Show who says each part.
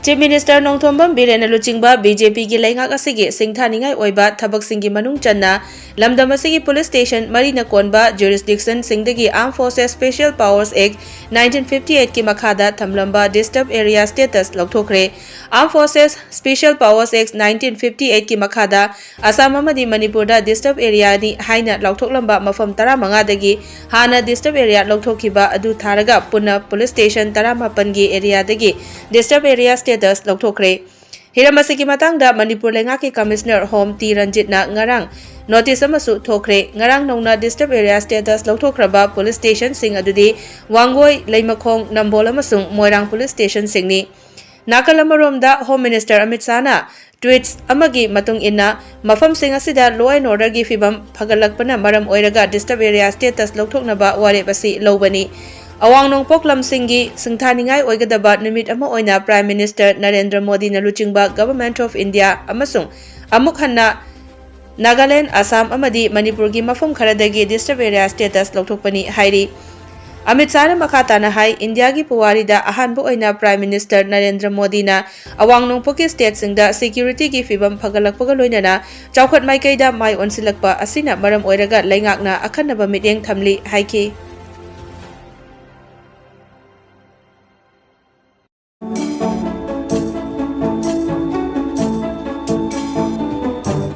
Speaker 1: Chief Minister Nongthombam Birena Luchingba BJP gi Leingak asigi singthaningai oiba thabak singi manung channa lamdam asigi police station marina konba jurisdiction singdagi Armed Forces Special Powers Act 1958 ki makhada thamlamba disturbed area status lokthokre. Armed Forces Special Powers Act 1958 ki makhada Assam amadi Manipur da disturbed area ni haina lokthokhlamba mafam 15 dagi hana disturbed area lokthokiba adu tharaga punna police station 18 gi area dagi disturbed area status lokthokre. Hiramasi matangda Manipur Lengaki Commissioner Home T Ranjit na ngarang notice amasu thokre ngarang nongna disturbed area status lokthokraba police station sing adudi Wangoi Leimakhong Nambol amasung Moirang police station singni. Nakalamarom Home Minister Amit Sana tweets amagi matung inna mafam sing asida law and order gi fibam phagalakpana maram oiraga disturbed area status lokthoknaba ware basi lobani. Awang nong poklam singi singthaningai oigadaba numit ama oina Prime Minister Narendra Modi na luchingba Government of India amasung amuk hanna Nagaland, Assam amadi Manipur gi mafum kharadagi disturbed area status lokthokpani hairi. Amit Sana makata na hai India gi puwari da ahanbo oina Prime Minister Narendra Modi na awang nong poki state singda security gi fibam phagalakpaga loinana chawkhat maikaida mai onsilakpa asina maram oiraga leingakna akhanaba mityeng thamli haiki.